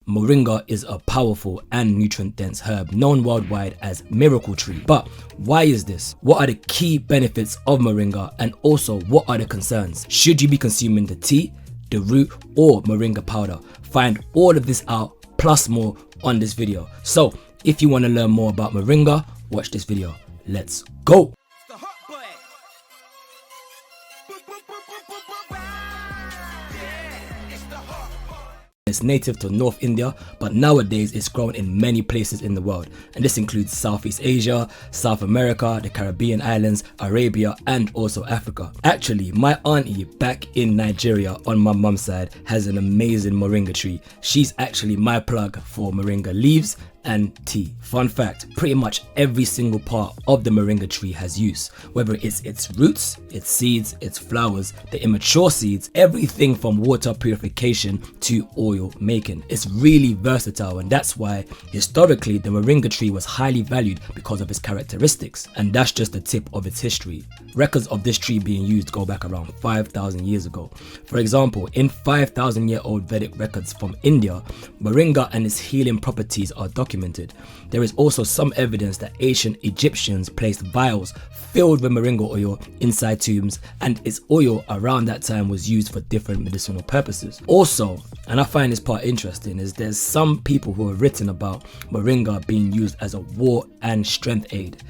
moringa is a powerful and nutrient-dense herb known worldwide as miracle tree. But why is this? What are the key benefits of moringa, and also what are the concerns? Should you be consuming the tea, the root, or moringa powder? Find all of this out plus more on this video. So if you want to learn more about moringa, watch this video. Let's go. It's native to North India, but nowadays it's grown in many places in the world, and this includes Southeast Asia, South America, the Caribbean islands, Arabia, and also Africa. Actually, my auntie back in Nigeria on my mum's side has an amazing moringa tree. She's actually my plug for moringa leaves and tea. Fun fact, pretty much every single part of the moringa tree has use, whether it's its roots, its seeds, its flowers, the immature seeds, everything from water purification to oil making. It's really versatile, and that's why historically the moringa tree was highly valued because of its characteristics, and that's just the tip of its history. Records of this tree being used go back around 5,000 years ago. For example, in 5,000-year-old Vedic records from India, moringa and its healing properties are documented. There is also some evidence that ancient Egyptians placed vials filled with moringa oil inside tombs, and its oil around that time was used for different medicinal purposes. Also, and I find this part interesting, is there's some people who have written about moringa being used as a war and strength aid.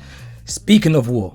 Speaking of war,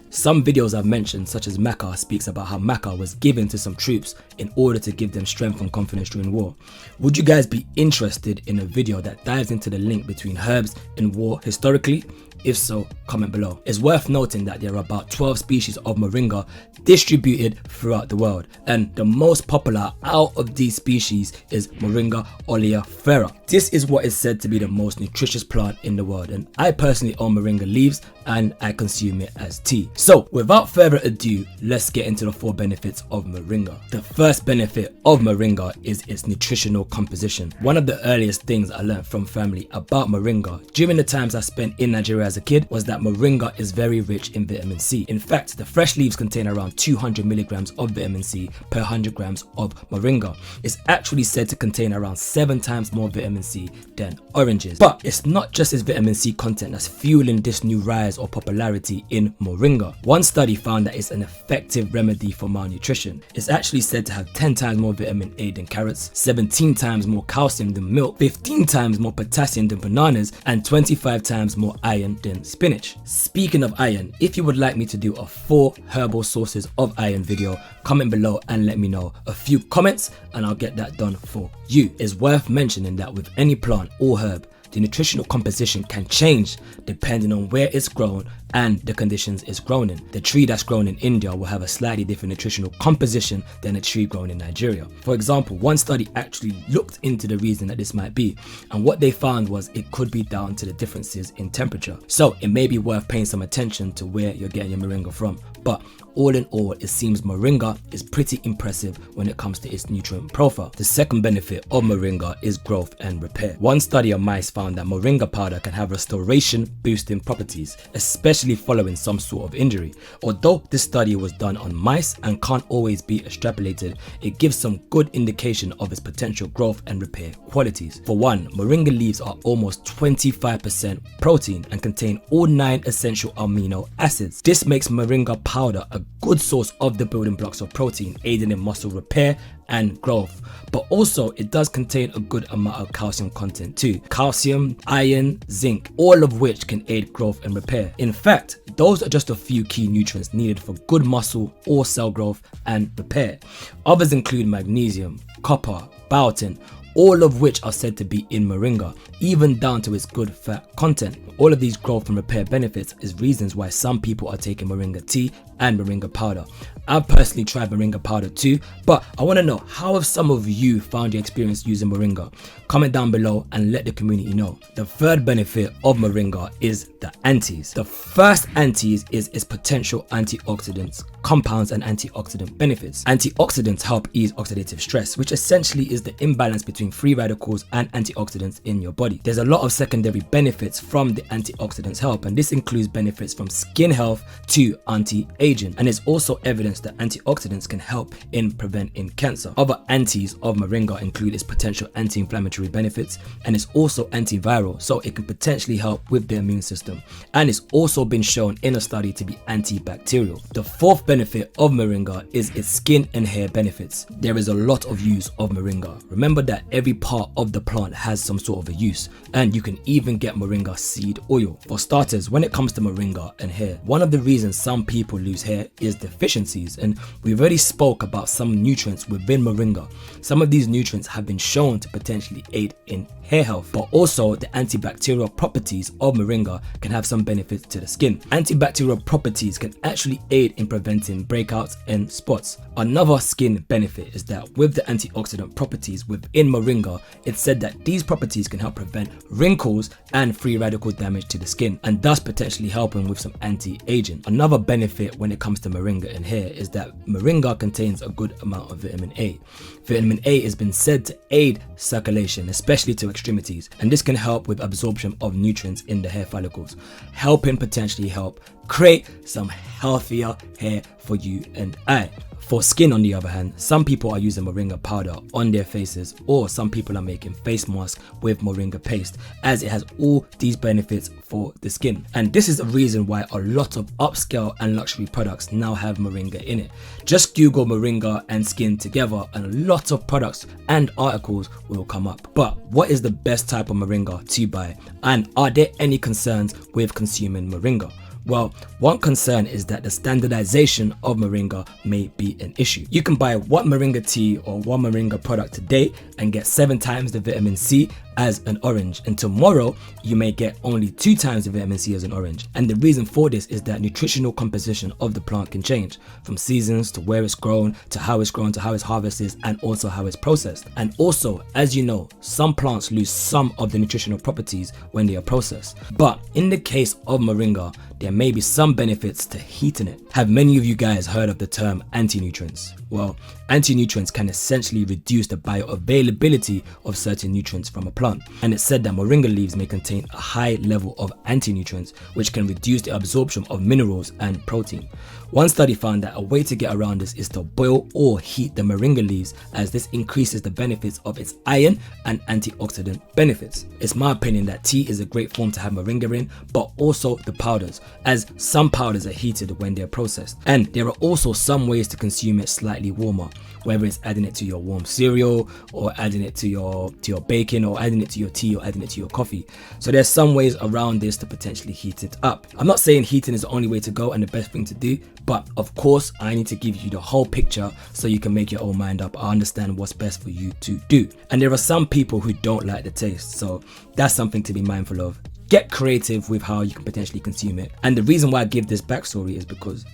some videos I've mentioned, such as maca, speaks about how maca was given to some troops in order to give them strength and confidence during war. Would you guys be interested in a video that dives into the link between herbs in war historically? If so, comment below. It's worth noting that there are about 12 species of moringa distributed throughout the world, and the most popular out of these species is Moringa oleifera. This is what is said to be the most nutritious plant in the world, and I personally own moringa leaves and I consume it as tea. So without further ado, let's get into the 4 benefits of moringa. The first benefit of moringa is its nutritional composition. One of the earliest things I learned from family about moringa during the times I spent in Nigeria as a kid was that moringa is very rich in vitamin C. In fact, the fresh leaves contain around 200 milligrams of vitamin C per 100 grams of moringa. It's actually said to contain around 7 times more vitamin C than oranges. But it's not just its vitamin C content that's fueling this new rise or popularity in moringa. One study found that it's an effective remedy for malnutrition. It's actually said to have 10 times more vitamin A than carrots, 17 times more calcium than milk, 15 times more potassium than bananas, and 25 times more iron than spinach. Speaking of iron, if you would like me to do a 4 herbal sources of iron video, comment below and let me know. A few comments and I'll get that done for you. It's worth mentioning that with any plant or herb, the nutritional composition can change depending on where it's grown and the conditions it's grown in. The tree that's grown in India will have a slightly different nutritional composition than a tree grown in Nigeria. For example, one study actually looked into the reason that this might be, and what they found was it could be down to the differences in temperature. So it may be worth paying some attention to where you're getting your moringa from. But all in all, it seems moringa is pretty impressive when it comes to its nutrient profile. The second benefit of moringa is growth and repair. One study of mice found that moringa powder can have restoration boosting properties, especially following some sort of injury. Although this study was done on mice and can't always be extrapolated, it gives some good indication of its potential growth and repair qualities. For one, moringa leaves are almost 25% protein and contain all 9 essential amino acids. This makes moringa powder a good source of the building blocks of protein, aiding in muscle repair and growth. But also it does contain a good amount of calcium content too. Calcium, iron, zinc, all of which can aid growth and repair. In fact, those are just a few key nutrients needed for good muscle or cell growth and repair. Others include magnesium, copper, biotin, all of which are said to be in moringa, even down to its good fat content. All of these growth and repair benefits is reasons why some people are taking moringa tea and moringa powder. I've personally tried moringa powder too, but I want to know, how have some of you found your experience using moringa? Comment down below and let the community know. The third benefit of moringa is the antis. The first antis is its potential antioxidants, compounds and antioxidant benefits. Antioxidants help ease oxidative stress, which essentially is the imbalance between between free radicals and antioxidants in your body. There's a lot of secondary benefits from the antioxidants help, and this includes benefits from skin health to anti-aging, and there's also evidence that antioxidants can help in preventing cancer. Other antis of moringa include its potential anti-inflammatory benefits, and it's also antiviral, so it can potentially help with the immune system, and it's also been shown in a study to be antibacterial. The fourth benefit of moringa is its skin and hair benefits. There is a lot of use of moringa. Remember that every part of the plant has some sort of a use, and you can even get moringa seed oil. For starters, when it comes to moringa and hair, one of the reasons some people lose hair is deficiencies, and we've already spoke about some nutrients within moringa. Some of these nutrients have been shown to potentially aid in hair health, but also the antibacterial properties of moringa can have some benefits to the skin. Antibacterial properties can actually aid in preventing breakouts and spots. Another skin benefit is that with the antioxidant properties within moringa, it's said that these properties can help prevent wrinkles and free radical damage to the skin, and thus potentially helping with some anti-aging. Another benefit when it comes to moringa and hair is that moringa contains a good amount of vitamin A. Vitamin A has been said to aid circulation, especially to extremities, and this can help with absorption of nutrients in the hair follicles, helping potentially help create some healthier hair for you and I. For skin, on the other hand, some people are using moringa powder on their faces, or some people are making face masks with moringa paste, as it has all these benefits for the skin. And this is the reason why a lot of upscale and luxury products now have moringa in it. Just Google moringa and skin together and a lot of products and articles will come up. But what is the best type of moringa to buy, and are there any concerns with consuming moringa? Well, one concern is that the standardization of moringa may be an issue. You can buy one moringa tea or one moringa product today and get 7 times the vitamin C as an orange, and tomorrow you may get only 2 times the vitamin C as an orange. And the reason for this is that nutritional composition of the plant can change from seasons to where it's grown to how it's grown to how it's harvested and also how it's processed. And also, as you know, some plants lose some of the nutritional properties when they are processed. But in the case of moringa, there may be some benefits to heating it. Have many of you guys heard of the term anti-nutrients? Well, anti-nutrients can essentially reduce the bioavailability of certain nutrients from a plant, and it's said that moringa leaves may contain a high level of anti-nutrients, which can reduce the absorption of minerals and protein. One study found that a way to get around this is to boil or heat the moringa leaves, as this increases the benefits of its iron and antioxidant benefits. It's my opinion that tea is a great form to have moringa in, but also the powders, as some powders are heated when they're processed. And there are also some ways to consume it slightly warmer, whether it's adding it to your warm cereal, or adding it to your bacon, or adding it to your tea, or adding it to your coffee. So there's some ways around this to potentially heat it up. I'm not saying heating is the only way to go and the best thing to do, but of course I need to give you the whole picture so you can make your own mind up. I understand what's best for you to do. And there are some people who don't like the taste, so that's something to be mindful of. Get creative with how you can potentially consume it. And the reason why I give this backstory is because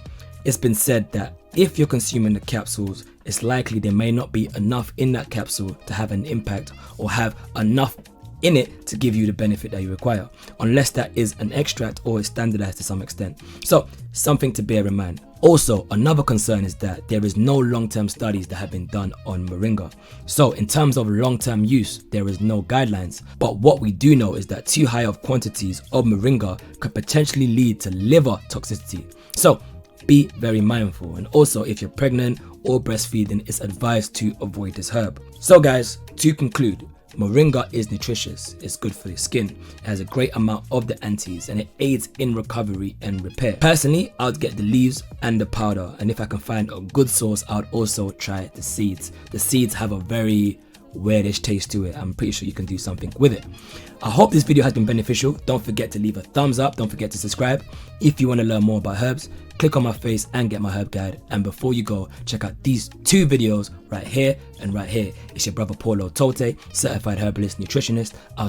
it's been said that if you're consuming the capsules, it's likely there may not be enough in that capsule to have an impact or have enough in it to give you the benefit that you require, unless that is an extract or is standardized to some extent. So something to bear in mind. Also, another concern is that there is no long-term studies that have been done on moringa. So in terms of long-term use, there is no guidelines. But what we do know is that too high of quantities of moringa could potentially lead to liver toxicity. So be very mindful. And also, if you're pregnant or breastfeeding, it's advised to avoid this herb. So guys, to conclude, moringa is nutritious, it's good for your skin, it has a great amount of the antis, and it aids in recovery and repair. Personally, I would get the leaves and the powder, and if I can find a good source, I would also try the seeds. The seeds have a very weirdish taste to it. I'm pretty sure you can do something with it. I hope this video has been beneficial. Don't forget to leave a thumbs up. Don't forget to subscribe. If you want to learn more about herbs, click on my face and get my herb guide. And before you go, check out these 2 videos right here and right here. It's your brother Paulo Tote, certified herbalist nutritionist. I'll